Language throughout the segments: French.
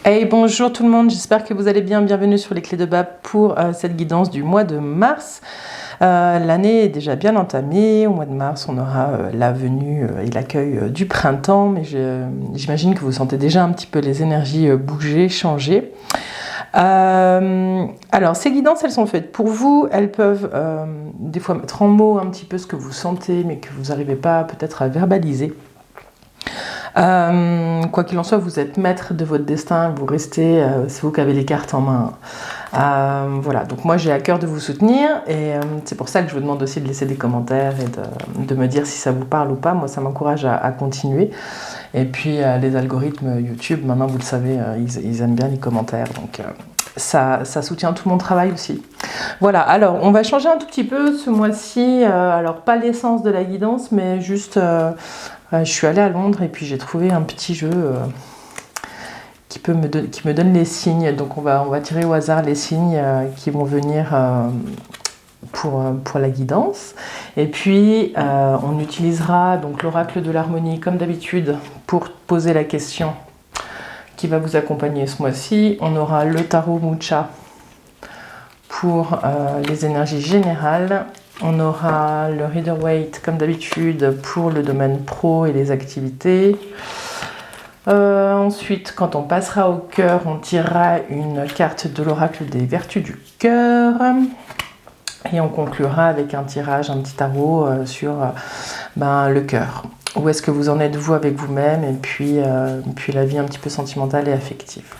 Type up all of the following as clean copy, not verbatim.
Hey, bonjour tout le monde, j'espère que vous allez bien. Bienvenue sur les clés de Bab pour cette guidance du mois de mars. L'année est déjà bien entamée. Au mois de mars, on aura la venue et l'accueil du printemps, mais j'imagine que vous sentez déjà un petit peu les énergies bouger, changer. Alors, ces guidances, elles sont faites pour vous. Elles peuvent des fois mettre en mots un petit peu ce que vous sentez, mais que vous n'arrivez pas peut-être à verbaliser. Quoi qu'il en soit, vous êtes maître de votre destin, vous restez, c'est vous qui avez les cartes en main. Voilà, donc moi j'ai à cœur de vous soutenir et c'est pour ça que je vous demande aussi de laisser des commentaires et de me dire si ça vous parle ou pas. Moi ça m'encourage à continuer. Et puis les algorithmes YouTube, maintenant vous le savez, ils aiment bien les commentaires, donc ça soutient tout mon travail aussi. Voilà, alors on va changer un tout petit peu ce mois-ci, alors pas l'essence de la guidance, mais juste... je suis allée à Londres et puis j'ai trouvé un petit jeu qui me donne les signes. Donc on va tirer au hasard les signes qui vont venir pour la guidance. Et puis on utilisera donc l'oracle de l'harmonie comme d'habitude pour poser la question qui va vous accompagner ce mois-ci. On aura le tarot Mucha pour les énergies générales. On aura le Rider-Waite comme d'habitude pour le domaine pro et les activités. Ensuite, quand on passera au cœur, on tirera une carte de l'oracle des vertus du cœur. Et on conclura avec un tirage, un petit tarot sur le cœur. Où est-ce que vous en êtes vous avec vous-même et puis la vie un petit peu sentimentale et affective.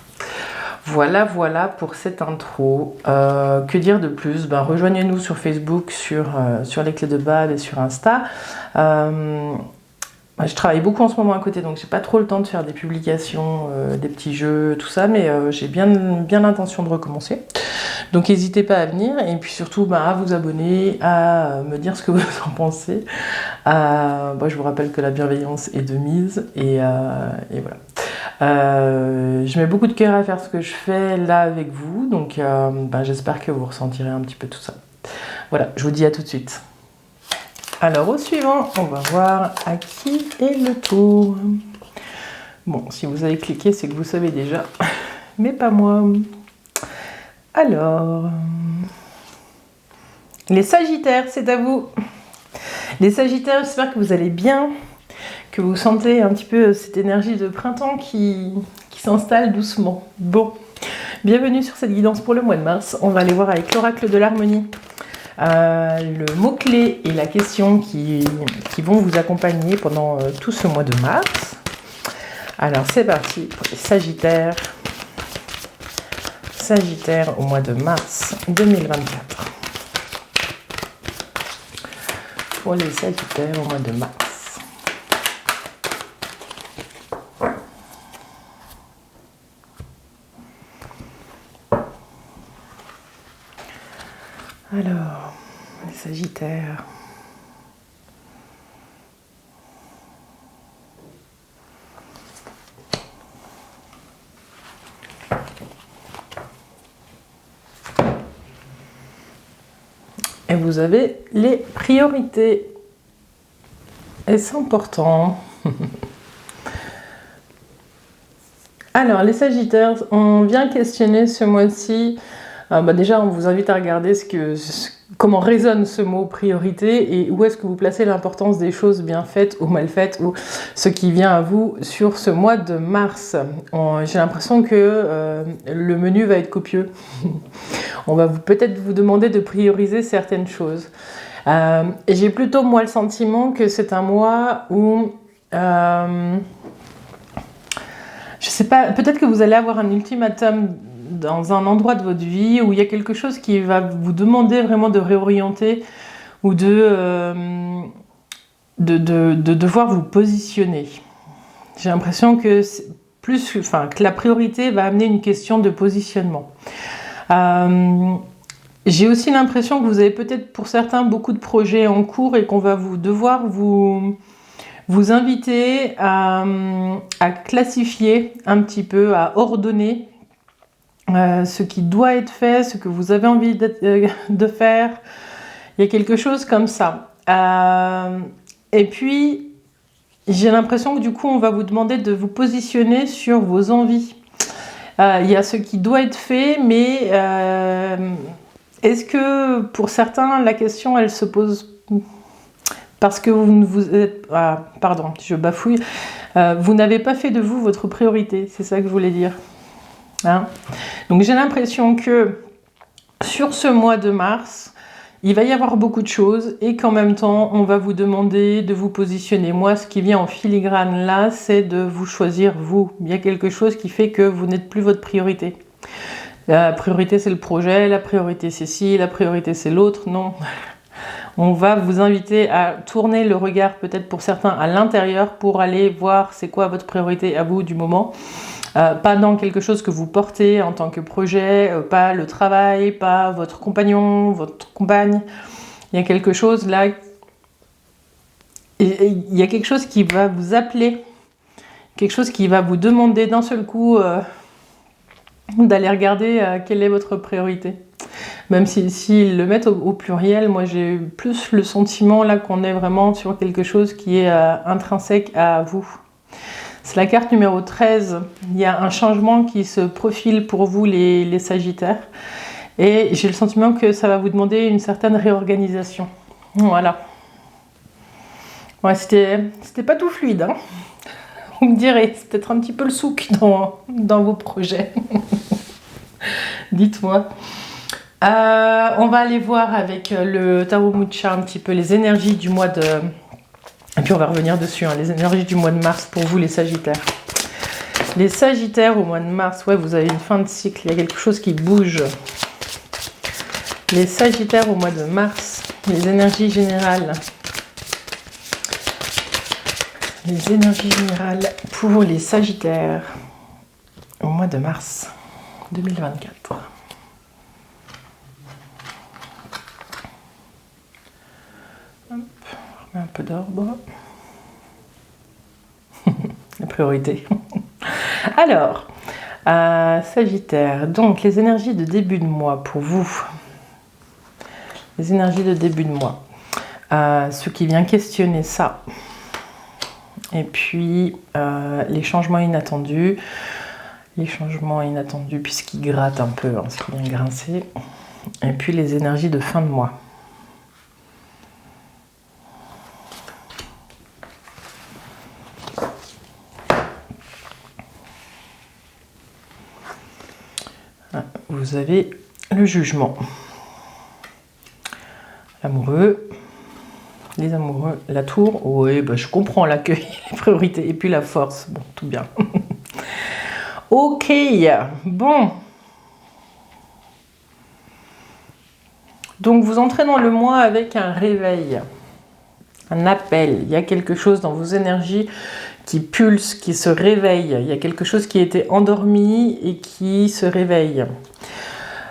Voilà pour cette intro. Que dire de plus ? Rejoignez-nous sur Facebook, sur les clés de Bab et sur Insta. Je travaille beaucoup en ce moment à côté, donc j'ai pas trop le temps de faire des publications, des petits jeux, tout ça, mais j'ai bien l'intention de recommencer. Donc n'hésitez pas à venir et puis surtout à vous abonner, à me dire ce que vous en pensez. Je vous rappelle que la bienveillance est de mise et voilà. Je mets beaucoup de cœur à faire ce que je fais là avec vous, donc j'espère que vous ressentirez un petit peu tout ça. Voilà, je vous dis à tout de suite. Alors au suivant, on va voir à qui est le tour. Bon, si vous avez cliqué, c'est que vous savez déjà, mais pas moi. Alors, les Sagittaires, c'est à vous. Les Sagittaires, j'espère que vous allez bien, que vous sentez un petit peu cette énergie de printemps qui s'installe doucement. Bon, bienvenue sur cette guidance pour le mois de mars. On va aller voir avec l'oracle de l'harmonie. Le mot-clé et la question qui vont vous accompagner pendant tout ce mois de mars. Alors c'est parti pour les Sagittaires. Sagittaire au mois de mars 2024. Pour les Sagittaires au mois de mars. Alors, les Sagittaires. Et vous avez les priorités. Et c'est important. Alors, les Sagittaires, on vient questionner ce mois-ci. Déjà, on vous invite à regarder comment résonne ce mot priorité et où est-ce que vous placez l'importance des choses bien faites ou mal faites ou ce qui vient à vous sur ce mois de mars. J'ai l'impression que le menu va être copieux. On va peut-être vous demander de prioriser certaines choses. Et j'ai plutôt moi le sentiment que c'est un mois où... je sais pas, peut-être que vous allez avoir un ultimatum dans un endroit de votre vie où il y a quelque chose qui va vous demander vraiment de réorienter ou de devoir vous positionner. J'ai l'impression que que la priorité va amener une question de positionnement. J'ai aussi l'impression que vous avez peut-être pour certains beaucoup de projets en cours et qu'on va devoir vous inviter à classifier un petit peu, à ordonner ce qui doit être fait, ce que vous avez envie de faire. Il y a quelque chose comme ça. Et puis, j'ai l'impression que du coup, on va vous demander de vous positionner sur vos envies. Il y a ce qui doit être fait, mais est-ce que pour certains, la question, elle se pose parce que vous ne vous êtes... Ah, pardon, je bafouille. Vous n'avez pas fait de vous votre priorité, c'est ça que je voulais dire. Hein? Donc j'ai l'impression que sur ce mois de mars, il va y avoir beaucoup de choses et qu'en même temps, on va vous demander de vous positionner. Moi, ce qui vient en filigrane là, c'est de vous choisir vous. Il y a quelque chose qui fait que vous n'êtes plus votre priorité. La priorité, c'est le projet, la priorité, c'est ci, la priorité, c'est l'autre. Non. On va vous inviter à tourner le regard, peut-être pour certains, à l'intérieur pour aller voir c'est quoi votre priorité à vous du moment. Pas dans quelque chose que vous portez en tant que projet, pas le travail, pas votre compagnon, votre compagne. Il y a quelque chose là, il y a quelque chose qui va vous appeler, quelque chose qui va vous demander d'un seul coup d'aller regarder quelle est votre priorité. Même s'ils le mettent au pluriel, moi j'ai plus le sentiment là qu'on est vraiment sur quelque chose qui est intrinsèque à vous. C'est la carte numéro 13. Il y a un changement qui se profile pour vous, les Sagittaires. Et j'ai le sentiment que ça va vous demander une certaine réorganisation. Voilà. Ouais, c'était pas tout fluide. Hein, vous me direz, c'est peut-être un petit peu le souk dans vos projets. Dites-moi. On va aller voir avec le Tarot Mucha un petit peu les énergies du mois de... Et puis on va revenir dessus, hein, les énergies du mois de mars pour vous les Sagittaires. Les Sagittaires au mois de mars, ouais, vous avez une fin de cycle, il y a quelque chose qui bouge. Les Sagittaires au mois de mars, les énergies générales. Les énergies générales pour les Sagittaires au mois de mars 2024. Hop, on remet un peu d'ordre. La priorité. Alors, Sagittaire, donc les énergies de début de mois pour vous. Les énergies de début de mois. Ce qui vient questionner ça. Et puis, les changements inattendus. Les changements inattendus puisqu'ils grattent un peu, hein, ce qui vient grincer. Et puis, les énergies de fin de mois. Vous avez le jugement, l'amoureux, les amoureux, la tour, oui, bah, je comprends l'accueil, les priorités, et puis la force, bon, tout bien. Ok, bon. Donc vous entrez dans le mois avec un réveil, un appel, il y a quelque chose dans vos énergies qui pulse, qui se réveille, il y a quelque chose qui était endormi et qui se réveille.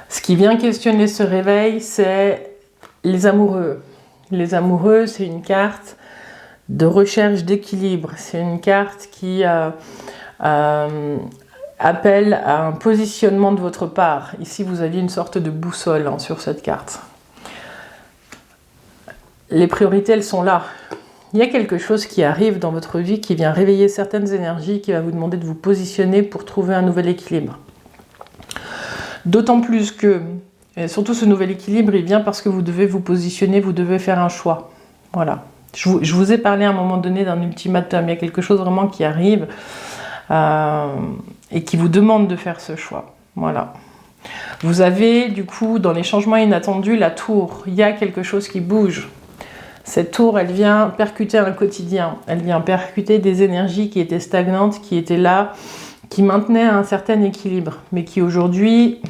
Ce qui vient questionner ce réveil, c'est les amoureux. Les amoureux, c'est une carte de recherche d'équilibre. C'est une carte qui appelle à un positionnement de votre part. Ici, vous aviez une sorte de boussole hein, sur cette carte. Les priorités, elles sont là. Il y a quelque chose qui arrive dans votre vie qui vient réveiller certaines énergies, qui va vous demander de vous positionner pour trouver un nouvel équilibre. D'autant plus que, et surtout ce nouvel équilibre, il vient parce que vous devez vous positionner, vous devez faire un choix. Voilà. Je vous ai parlé à un moment donné d'un ultimatum. Il y a quelque chose vraiment qui arrive et qui vous demande de faire ce choix. Voilà. Vous avez du coup, dans les changements inattendus, la tour. Il y a quelque chose qui bouge. Cette tour, elle vient percuter un quotidien. Elle vient percuter des énergies qui étaient stagnantes, qui étaient là, qui maintenaient un certain équilibre, mais qui aujourd'hui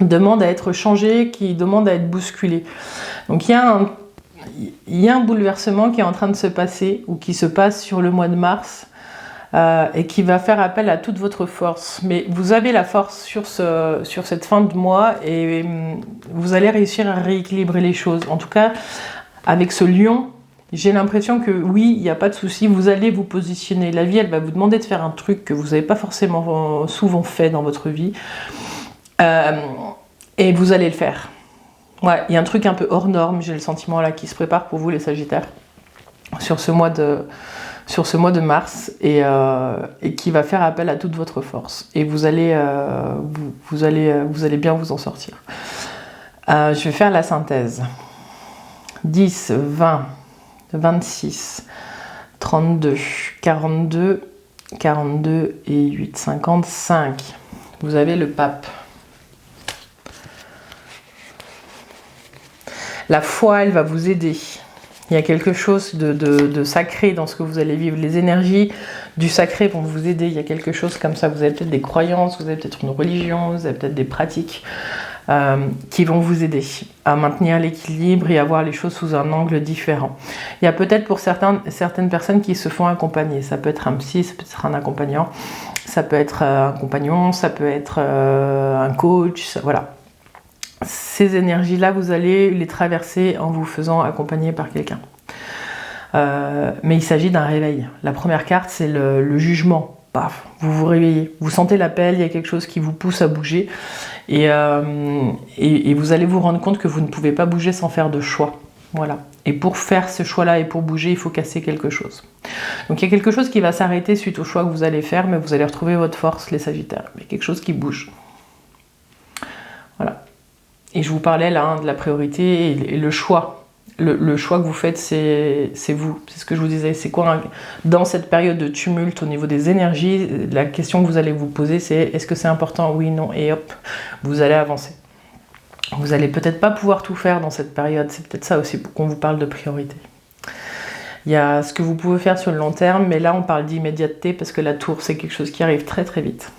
demandent à être changées, qui demandent à être bousculées. Donc il y a un bouleversement qui est en train de se passer, ou qui se passe sur le mois de mars, et qui va faire appel à toute votre force. Mais vous avez la force sur cette fin de mois, et vous allez réussir à rééquilibrer les choses. En tout cas, avec ce lion, j'ai l'impression que oui, il n'y a pas de souci, vous allez vous positionner. La vie, elle va vous demander de faire un truc que vous n'avez pas forcément souvent fait dans votre vie. Et vous allez le faire. Ouais, il y a un truc un peu hors norme, j'ai le sentiment là, qui se prépare pour vous les Sagittaires. Sur ce mois de sur ce mois de mars et qui va faire appel à toute votre force. Et vous allez bien vous en sortir. Je vais faire la synthèse. 10, 20, 26, 32, 42, 42 et 8, 55. Vous avez le pape. La foi, elle va vous aider. Il y a quelque chose de sacré dans ce que vous allez vivre. Les énergies du sacré vont vous aider. Il y a quelque chose comme ça. Vous avez peut-être des croyances, vous avez peut-être une religion, vous avez peut-être des pratiques qui vont vous aider à maintenir l'équilibre et à voir les choses sous un angle différent. Il y a peut-être pour certaines personnes qui se font accompagner. Ça peut être un psy, ça peut être un accompagnant, ça peut être un compagnon, ça peut être un coach, voilà. Ces énergies-là, vous allez les traverser en vous faisant accompagner par quelqu'un. Mais il s'agit d'un réveil. La première carte, c'est le jugement. Paf, vous vous réveillez. Vous sentez l'appel, il y a quelque chose qui vous pousse à bouger. Et vous allez vous rendre compte que vous ne pouvez pas bouger sans faire de choix. Voilà. Et pour faire ce choix-là et pour bouger, il faut casser quelque chose. Donc il y a quelque chose qui va s'arrêter suite au choix que vous allez faire, mais vous allez retrouver votre force, les Sagittaires. Il y a quelque chose qui bouge. Voilà. Et je vous parlais là de la priorité et le choix. Le choix que vous faites, c'est vous. C'est ce que je vous disais. C'est quoi dans cette période de tumulte au niveau des énergies, la question que vous allez vous poser, c'est est-ce que c'est important? Oui, non, et hop, vous allez avancer. Vous allez peut-être pas pouvoir tout faire dans cette période. C'est peut-être ça aussi pour qu'on vous parle de priorité. Il y a ce que vous pouvez faire sur le long terme, mais là on parle d'immédiateté parce que la tour, c'est quelque chose qui arrive très très vite.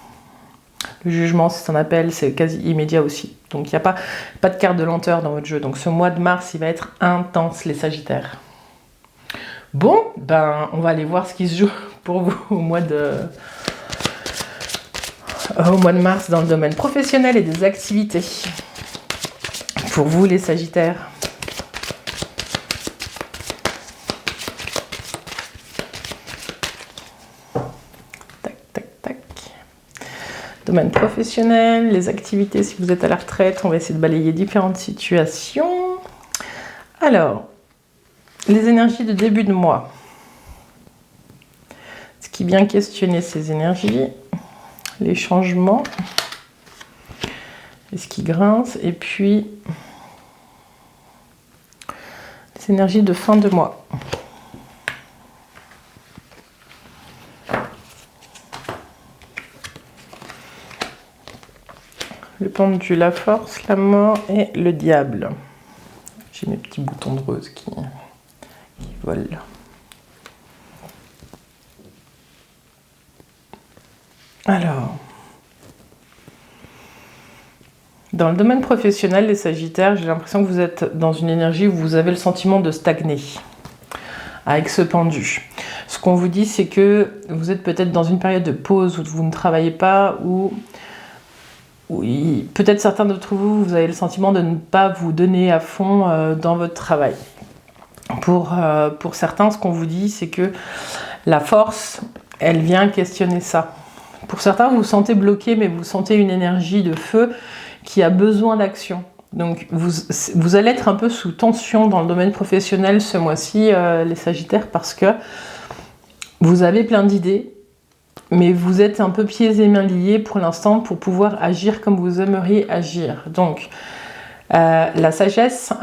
Le jugement, c'est un appel, c'est quasi immédiat aussi. Donc il n'y a pas de carte de lenteur dans votre jeu. Donc ce mois de mars, il va être intense, les Sagittaires. Bon, on va aller voir ce qui se joue pour vous au mois de mars dans le domaine professionnel et des activités. Pour vous, les Sagittaires. Domaine professionnel, les activités, si vous êtes à la retraite, on va essayer de balayer différentes situations. Alors, les énergies de début de mois. Ce qui vient questionner ces énergies, les changements, ce qui grince, et puis les énergies de fin de mois. Le pendu, la force, la mort et le diable. J'ai mes petits boutons de rose qui volent. Alors, dans le domaine professionnel, les Sagittaires, j'ai l'impression que vous êtes dans une énergie où vous avez le sentiment de stagner avec ce pendu. Ce qu'on vous dit, c'est que vous êtes peut-être dans une période de pause où vous ne travaillez pas, ou oui, peut-être certains d'entre vous, vous avez le sentiment de ne pas vous donner à fond dans votre travail. Pour certains, ce qu'on vous dit, c'est que la force, elle vient questionner ça. Pour certains, vous vous sentez bloqué, mais vous sentez une énergie de feu qui a besoin d'action. Donc, vous allez être un peu sous tension dans le domaine professionnel ce mois-ci, les Sagittaires, parce que vous avez plein d'idées, mais vous êtes un peu pieds et mains liés pour l'instant pour pouvoir agir comme vous aimeriez agir. Donc, la sagesse,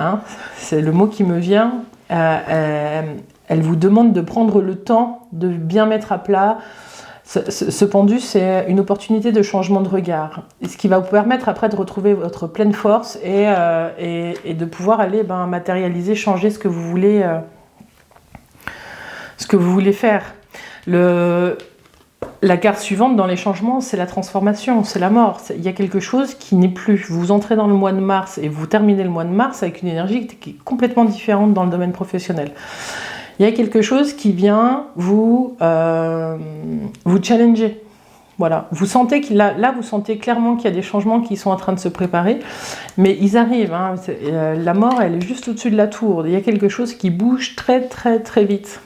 c'est le mot qui me vient, elle vous demande de prendre le temps de bien mettre à plat. Ce pendu, c'est une opportunité de changement de regard. Et ce qui va vous permettre après de retrouver votre pleine force et de pouvoir aller matérialiser, changer ce que vous voulez faire. La carte suivante dans les changements, c'est la transformation, c'est la mort. Il y a quelque chose qui n'est plus. Vous entrez dans le mois de mars et vous terminez le mois de mars avec une énergie qui est complètement différente dans le domaine professionnel. Il y a quelque chose qui vient vous challenger. Voilà. Vous sentez là, vous sentez clairement qu'il y a des changements qui sont en train de se préparer, mais ils arrivent. La mort, elle est juste au-dessus de la tour. Il y a quelque chose qui bouge très, très, très vite.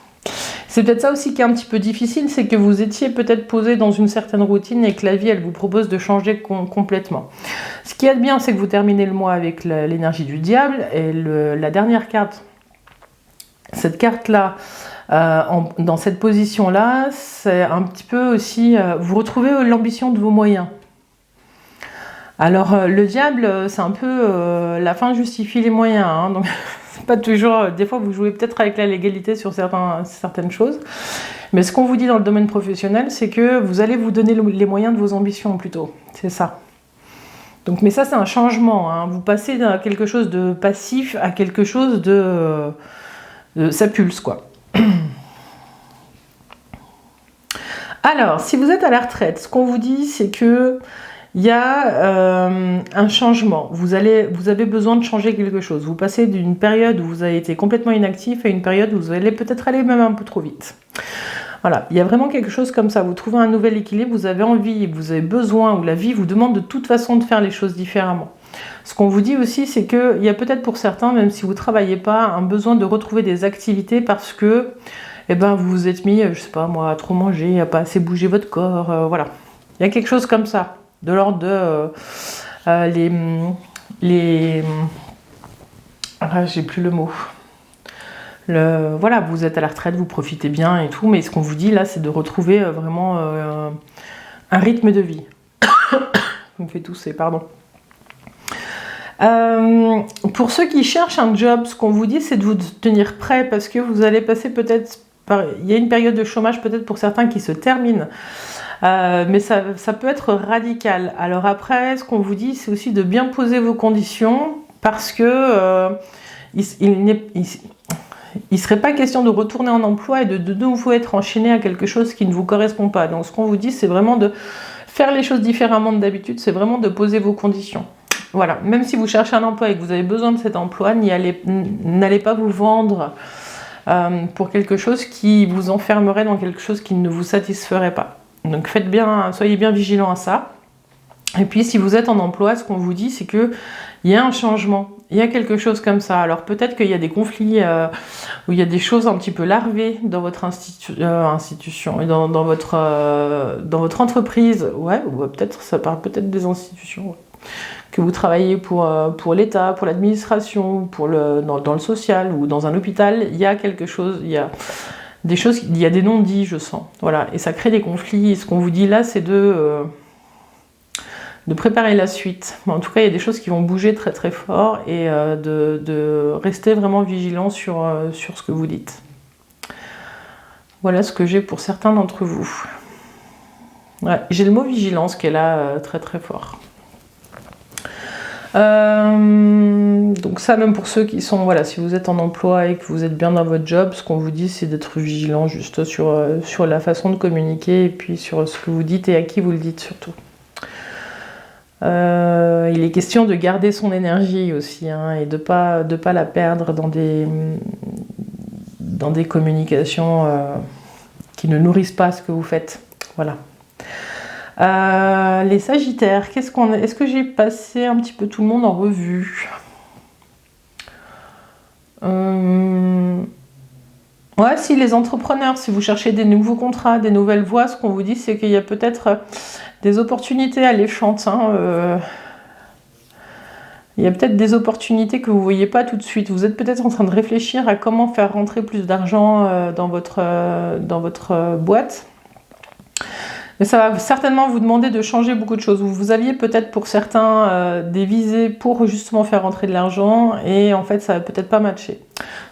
C'est peut-être ça aussi qui est un petit peu difficile, c'est que vous étiez peut-être posé dans une certaine routine et que la vie, elle vous propose de changer complètement. Ce qui est bien, c'est que vous terminez le mois avec l'énergie du diable et la dernière carte. Cette carte-là, dans cette position-là, c'est un petit peu aussi, vous retrouvez l'ambition de vos moyens. Alors le diable, c'est un peu la fin justifie les moyens, hein, donc c'est pas toujours, des fois vous jouez peut-être avec la légalité sur certaines choses, mais ce qu'on vous dit dans le domaine professionnel, c'est que vous allez vous donner les moyens de vos ambitions plutôt, c'est ça. Donc, mais ça c'est un changement, hein. Vous passez de quelque chose de passif à quelque chose de ça pulse quoi. Alors, si vous êtes à la retraite, ce qu'on vous dit c'est que il y a un changement, vous avez besoin de changer quelque chose. Vous passez d'une période où vous avez été complètement inactif à une période où vous allez peut-être aller même un peu trop vite. Voilà, il y a vraiment quelque chose comme ça, vous trouvez un nouvel équilibre, vous avez envie, vous avez besoin, ou la vie vous demande de toute façon de faire les choses différemment. Ce qu'on vous dit aussi, c'est qu'il y a peut-être pour certains, même si vous ne travaillez pas, un besoin de retrouver des activités parce que vous vous êtes mis, je sais pas moi, à trop manger, à pas assez bouger votre corps, voilà. Il y a quelque chose comme ça, de l'ordre de j'ai plus le mot. Voilà, vous êtes à la retraite, vous profitez bien et tout, mais ce qu'on vous dit là, c'est de retrouver vraiment un rythme de vie. Je me fais tousser, pardon. Pour ceux qui cherchent un job, ce qu'on vous dit, c'est de vous tenir prêt parce que vous allez passer peut-être par... Il y a une période de chômage peut-être pour certains qui se termine, mais ça peut être radical. Alors après, ce qu'on vous dit, c'est aussi de bien poser vos conditions parce que il ne serait pas question de retourner en emploi et de nouveau être enchaîné à quelque chose qui ne vous correspond pas. Donc ce qu'on vous dit, c'est vraiment de faire les choses différemment de d'habitude, c'est vraiment de poser vos conditions. Voilà, même si vous cherchez un emploi et que vous avez besoin de cet emploi, n'allez pas vous vendre pour quelque chose qui vous enfermerait dans quelque chose qui ne vous satisferait pas. Donc soyez bien vigilants à ça. Et puis si vous êtes en emploi, ce qu'on vous dit, c'est qu'il y a un changement. Il y a quelque chose comme ça. Alors peut-être qu'il y a des conflits où il y a des choses un petit peu larvées dans votre institution et dans votre entreprise. Ouais, ou peut-être ça parle peut-être des institutions. Ouais. Que vous travaillez pour l'État, pour l'administration, dans le social ou dans un hôpital, il y a quelque chose, il y a des non-dits, je sens. Voilà, et ça crée des conflits. Et ce qu'on vous dit là, c'est de préparer la suite. En tout cas, il y a des choses qui vont bouger très très fort et de rester vraiment vigilant sur ce que vous dites. Voilà ce que j'ai pour certains d'entre vous. Ouais, j'ai le mot vigilance qui est là très très fort. Donc ça, même pour ceux qui sont, voilà, si vous êtes en emploi et que vous êtes bien dans votre job, ce qu'on vous dit, c'est d'être vigilant juste sur la façon de communiquer et puis sur ce que vous dites et à qui vous le dites surtout. Il est question de garder son énergie aussi, hein, et de pas la perdre dans des communications qui ne nourrissent pas ce que vous faites. Voilà. Les Sagittaires, est-ce que j'ai passé un petit peu tout le monde en revue? Ouais, si les entrepreneurs, si vous cherchez des nouveaux contrats, des nouvelles voies, ce qu'on vous dit, c'est qu'il y a peut-être des opportunités alléchantes. Hein, il y a peut-être des opportunités que vous ne voyez pas tout de suite. Vous êtes peut-être en train de réfléchir à comment faire rentrer plus d'argent dans votre boîte. Mais ça va certainement vous demander de changer beaucoup de choses. Vous aviez peut-être pour certains des visées pour justement faire rentrer de l'argent et en fait ça va peut-être pas matcher.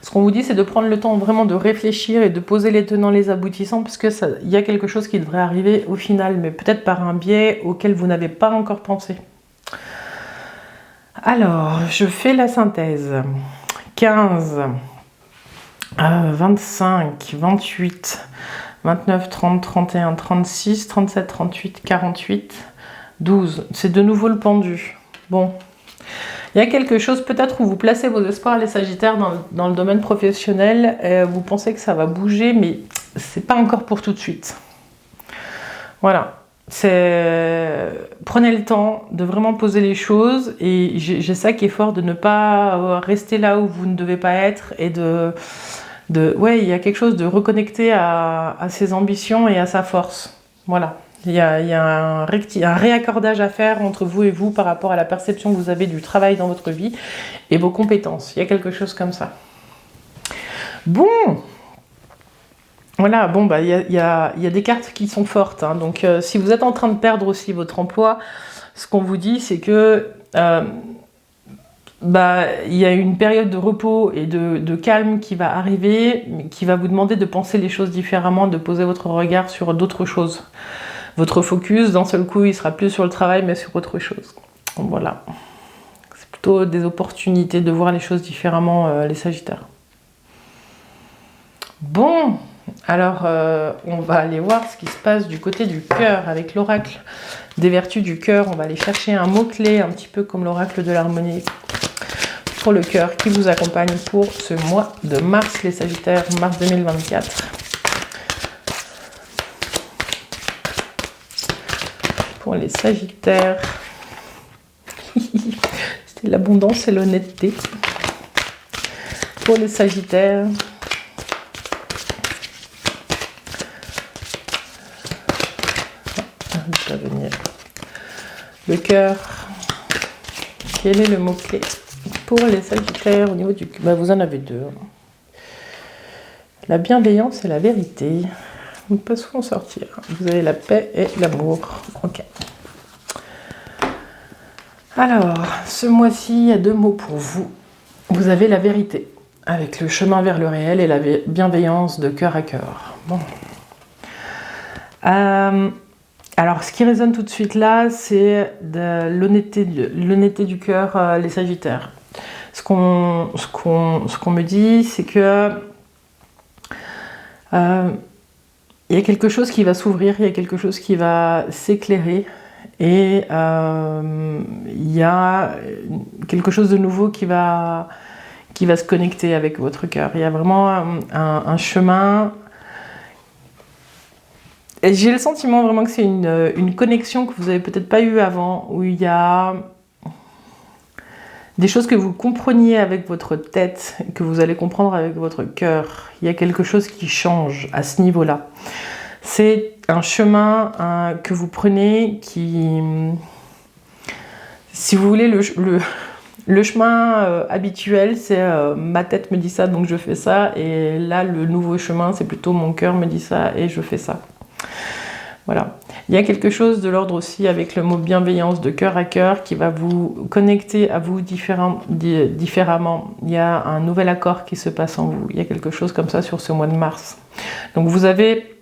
Ce qu'on vous dit, c'est de prendre le temps vraiment de réfléchir et de poser les tenants, les aboutissants, parce que y a quelque chose qui devrait arriver au final, mais peut-être par un biais auquel vous n'avez pas encore pensé. Alors, je fais la synthèse. 15, 25, 28, 29, 30, 31, 36, 37, 38, 48, 12. C'est de nouveau le pendu. Bon. Il y a quelque chose peut-être où vous placez vos espoirs, les Sagittaires, dans le domaine professionnel. Vous pensez que ça va bouger, mais c'est pas encore pour tout de suite. Voilà. Prenez le temps de vraiment poser les choses. Et j'ai ça qui est fort, de ne pas rester là où vous ne devez pas être. Et ouais, il y a quelque chose de reconnecter à ses ambitions et à sa force. Voilà. Il y a un réaccordage à faire entre vous et vous par rapport à la perception que vous avez du travail dans votre vie et vos compétences. Il y a quelque chose comme ça. Bon, Voilà, bon, bah, il y a des cartes qui sont fortes, hein. Donc, si vous êtes en train de perdre aussi votre emploi, ce qu'on vous dit, c'est que bah, il y a une période de repos et de calme qui va arriver, qui va vous demander de penser les choses différemment, de poser votre regard sur d'autres choses. Votre focus, d'un seul coup, il sera plus sur le travail, mais sur autre chose. Donc, voilà. C'est plutôt des opportunités de voir les choses différemment, les Sagittaires. Bon, alors on va aller voir ce qui se passe du côté du cœur avec l'oracle des vertus du cœur. On va aller chercher un mot-clé, un petit peu comme l'oracle de l'harmonie, pour le cœur qui vous accompagne pour ce mois de mars, les Sagittaires, mars 2024. Pour les Sagittaires, c'était l'abondance et l'honnêteté. Pour les Sagittaires, venir. Le cœur, quel est le mot-clé pour les Sagittaires au niveau du cœur? Bah, vous en avez deux. La bienveillance et la vérité. On peut souvent sortir. Vous avez la paix et l'amour. Ok. Alors, ce mois-ci, il y a deux mots pour vous. Vous avez la vérité, avec le chemin vers le réel, et la bienveillance de cœur à cœur. Bon. Alors, ce qui résonne tout de suite là, c'est de l'honnêteté du cœur, les Sagittaires. Ce qu'on me dit, c'est que il y a quelque chose qui va s'ouvrir, il y a quelque chose qui va s'éclairer, et il y a quelque chose de nouveau qui va se connecter avec votre cœur. Il y a vraiment un chemin. Et j'ai le sentiment vraiment que c'est une connexion que vous n'avez peut-être pas eue avant, où il y a des choses que vous compreniez avec votre tête, que vous allez comprendre avec votre cœur. Il y a quelque chose qui change à ce niveau-là. C'est un chemin que vous prenez qui, si vous voulez, le chemin habituel, c'est ma tête me dit ça, donc je fais ça. Et là, le nouveau chemin, c'est plutôt mon cœur me dit ça et je fais ça. Voilà. Il y a quelque chose de l'ordre aussi avec le mot bienveillance de cœur à cœur qui va vous connecter à vous différemment. Il y a un nouvel accord qui se passe en vous. Il y a quelque chose comme ça sur ce mois de mars. Donc vous avez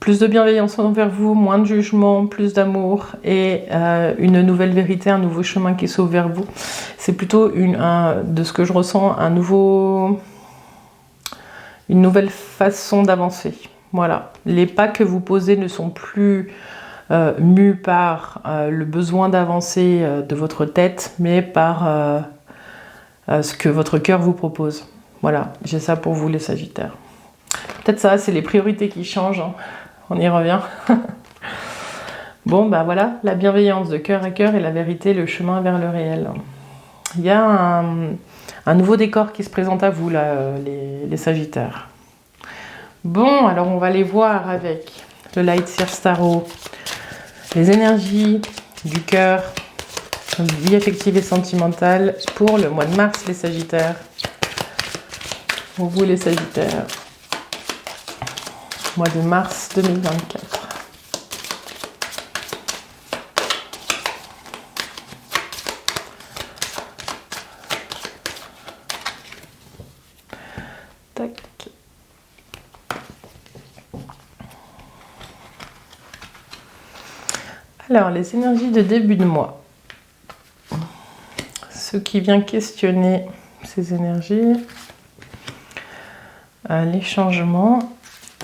plus de bienveillance envers vous, moins de jugement, plus d'amour et une nouvelle vérité, un nouveau chemin qui s'ouvre vers vous. C'est plutôt de ce que je ressens, une nouvelle façon d'avancer. Voilà, les pas que vous posez ne sont plus mus par le besoin d'avancer de votre tête, mais par ce que votre cœur vous propose. Voilà, j'ai ça pour vous les Sagittaires. Peut-être ça, c'est les priorités qui changent, hein. On y revient. Bon, bah voilà, la bienveillance de cœur à cœur et la vérité, le chemin vers le réel. Il y a un nouveau décor qui se présente à vous, là, les Sagittaires. Bon, alors on va les voir avec le Light Seer Tarot. Les énergies du cœur, vie affective et sentimentale pour le mois de mars, les Sagittaires. Pour vous, les Sagittaires. Mois de mars 2024. Tac. Alors, les énergies de début de mois. Ce qui vient questionner ces énergies, les changements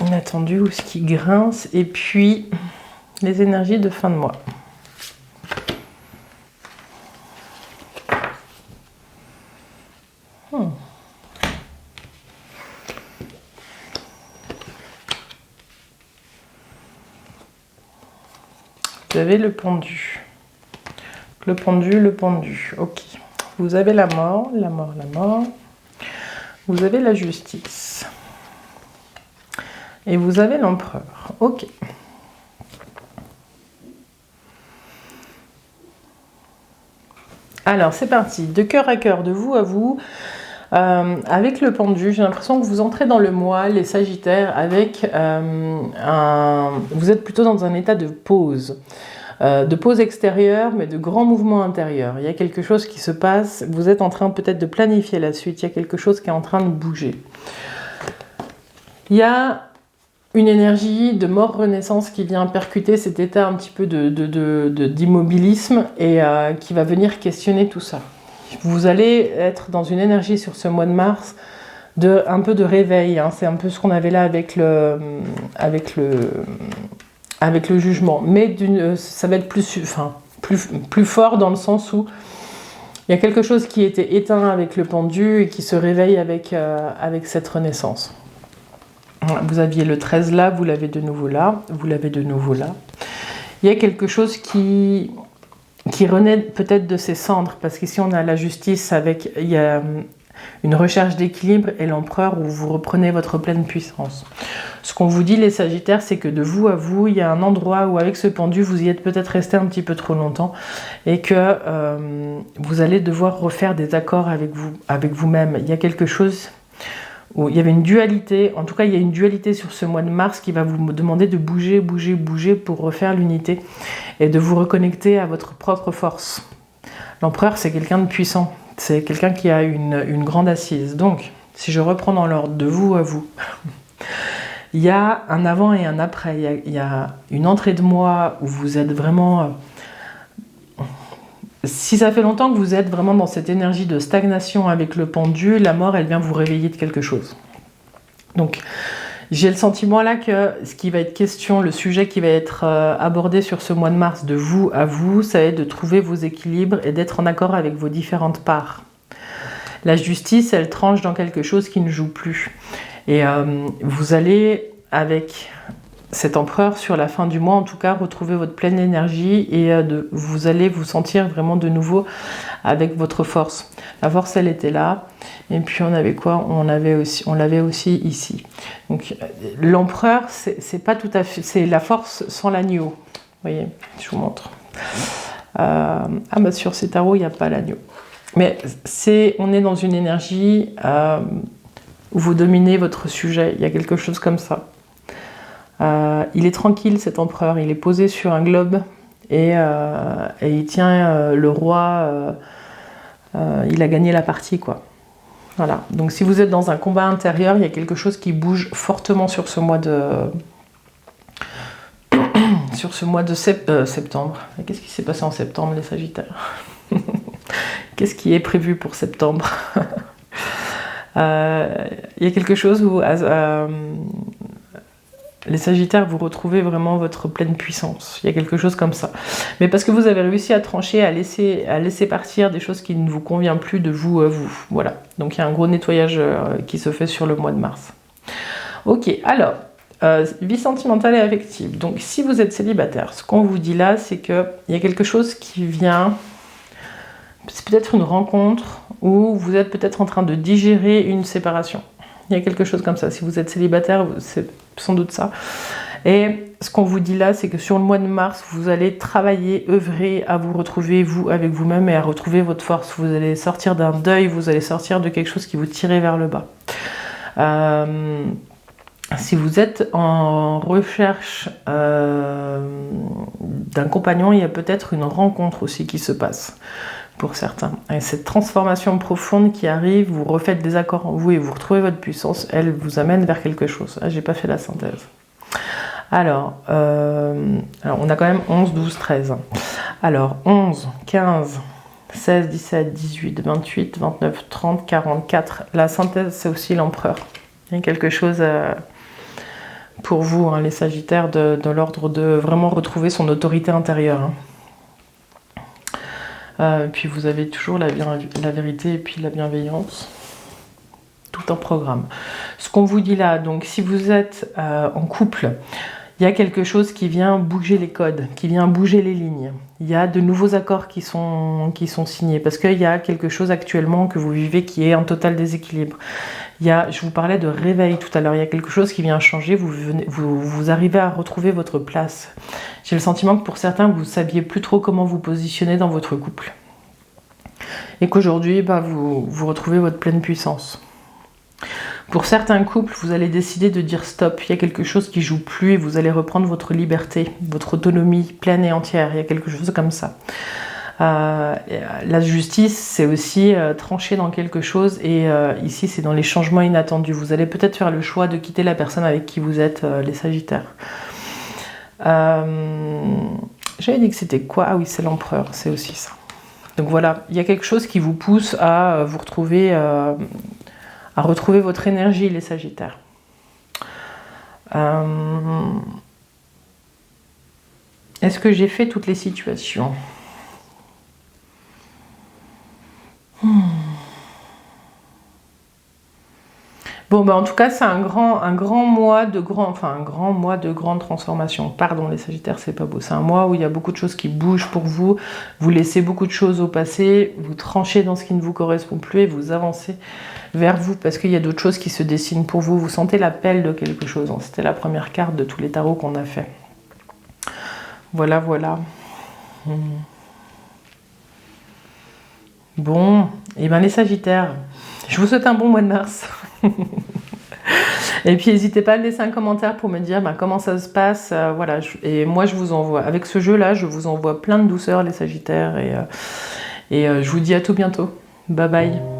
inattendus ou ce qui grince, et puis les énergies de fin de mois. Vous avez le pendu. Le pendu. Ok. Vous avez la mort. Vous avez la justice. Et vous avez l'empereur. Ok. Alors, c'est parti. De cœur à cœur, de vous à vous. Avec le pendu, j'ai l'impression que vous entrez dans le mois, les Sagittaires, avec vous êtes plutôt dans un état de pause extérieure, mais de grands mouvements intérieurs. Il y a quelque chose qui se passe, vous êtes en train peut-être de planifier la suite, il y a quelque chose qui est en train de bouger. Il y a une énergie de mort-renaissance qui vient percuter cet état un petit peu d'immobilisme et qui va venir questionner tout ça. Vous allez être dans une énergie sur ce mois de mars un peu de réveil. Hein. C'est un peu ce qu'on avait là avec le jugement. Mais ça va être plus fort dans le sens où il y a quelque chose qui était éteint avec le pendu et qui se réveille avec cette renaissance. Vous aviez le 13 là, vous l'avez de nouveau là, vous l'avez de nouveau là. Il y a quelque chose qui renaît peut-être de ses cendres, parce qu'ici on a la justice il y a une recherche d'équilibre et l'empereur où vous reprenez votre pleine puissance. Ce qu'on vous dit les Sagittaires, c'est que de vous à vous, il y a un endroit où avec ce pendu, vous y êtes peut-être resté un petit peu trop longtemps et que vous allez devoir refaire des accords avec vous-même. Il y a quelque chose où il y avait une dualité, en tout cas il y a une dualité sur ce mois de mars qui va vous demander de bouger pour refaire l'unité et de vous reconnecter à votre propre force. L'empereur, c'est quelqu'un de puissant, c'est quelqu'un qui a une grande assise. Donc, si je reprends dans l'ordre de vous à vous, il y a un avant et un après, il y a une entrée de mois où vous êtes vraiment... Si ça fait longtemps que vous êtes vraiment dans cette énergie de stagnation avec le pendu, la mort, elle vient vous réveiller de quelque chose. Donc, j'ai le sentiment là que ce qui va être question, le sujet qui va être abordé sur ce mois de mars de vous à vous, ça va être de trouver vos équilibres et d'être en accord avec vos différentes parts. La justice, elle tranche dans quelque chose qui ne joue plus. Et vous allez, avec cet empereur, sur la fin du mois, en tout cas, retrouver votre pleine énergie et vous allez vous sentir vraiment de nouveau avec votre force. La force, elle était là. Et puis, on avait quoi ? On l'avait aussi ici. Donc, l'empereur, c'est pas tout à fait... C'est la force sans l'agneau. Vous voyez, je vous montre. Sur ces tarots, il n'y a pas l'agneau. Mais on est dans une énergie où vous dominez votre sujet. Il y a quelque chose comme ça. Il est tranquille, cet empereur, il est posé sur un globe et il tient le roi, il a gagné la partie, quoi. Voilà. Donc si vous êtes dans un combat intérieur, il y a quelque chose qui bouge fortement sur ce mois de septembre. Et qu'est-ce qui s'est passé en septembre, les Sagittaires? Qu'est-ce qui est prévu pour septembre? Il y a quelque chose où les Sagittaires, vous retrouvez vraiment votre pleine puissance. Il y a quelque chose comme ça. Mais parce que vous avez réussi à trancher, à laisser partir des choses qui ne vous conviennent plus de vous à vous. Voilà. Donc il y a un gros nettoyage qui se fait sur le mois de mars. Ok, alors, vie sentimentale et affective. Donc si vous êtes célibataire, ce qu'on vous dit là, c'est qu'il y a quelque chose qui vient... C'est peut-être une rencontre où vous êtes peut-être en train de digérer une séparation. Il y a quelque chose comme ça. Si vous êtes célibataire, c'est sans doute ça. Et ce qu'on vous dit là, c'est que sur le mois de mars, vous allez travailler, œuvrer à vous retrouver, vous, avec vous-même et à retrouver votre force. Vous allez sortir d'un deuil, vous allez sortir de quelque chose qui vous tirait vers le bas. Si vous êtes en recherche d'un compagnon, il y a peut-être une rencontre aussi qui se passe. Pour certains. Et cette transformation profonde qui arrive, vous refaites des accords en vous et vous retrouvez votre puissance, elle vous amène vers quelque chose. Ah, j'ai pas fait la synthèse. Alors, on a quand même 11, 12, 13. Alors, 11, 15, 16, 17, 18, 28, 29, 30, 44. La synthèse, c'est aussi l'empereur. Il y a quelque chose pour vous, hein, les Sagittaires, de l'ordre de vraiment retrouver son autorité intérieure. Hein. Puis vous avez toujours la vérité et puis la bienveillance. Tout un programme. Ce qu'on vous dit là, donc si vous êtes en couple, il y a quelque chose qui vient bouger les codes, qui vient bouger les lignes. Il y a de nouveaux accords qui sont signés, parce qu'il y a quelque chose actuellement que vous vivez qui est en total déséquilibre. Je vous parlais de réveil tout à l'heure, il y a quelque chose qui vient changer, vous arrivez à retrouver votre place. J'ai le sentiment que pour certains, vous ne saviez plus trop comment vous positionner dans votre couple. et qu'aujourd'hui, vous retrouvez votre pleine puissance. Pour certains couples, vous allez décider de dire stop, il y a quelque chose qui joue plus et vous allez reprendre votre liberté, votre autonomie pleine et entière, il y a quelque chose comme ça. La justice, c'est aussi trancher dans quelque chose et ici, c'est dans les changements inattendus. Vous allez peut-être faire le choix de quitter la personne avec qui vous êtes, les Sagittaires. J'avais dit que c'était quoi? Ah oui, c'est l'empereur, c'est aussi ça. Donc voilà, il y a quelque chose qui vous pousse à vous retrouver, à retrouver votre énergie, les Sagittaires. Est-ce que j'ai fait toutes les situations? Bon, en tout cas, c'est un grand mois de grande transformation. Pardon, les Sagittaires, c'est pas beau. C'est un mois où il y a beaucoup de choses qui bougent pour vous. Vous laissez beaucoup de choses au passé, vous tranchez dans ce qui ne vous correspond plus et vous avancez vers vous parce qu'il y a d'autres choses qui se dessinent pour vous. Vous sentez l'appel de quelque chose. C'était la première carte de tous les tarots qu'on a fait. Voilà. Bon, et bien les Sagittaires, je vous souhaite un bon mois de mars. Et puis n'hésitez pas à laisser un commentaire pour me dire comment ça se passe. Voilà, et moi je vous envoie, avec ce jeu-là, je vous envoie plein de douceur les Sagittaires. Et je vous dis à tout bientôt. Bye bye.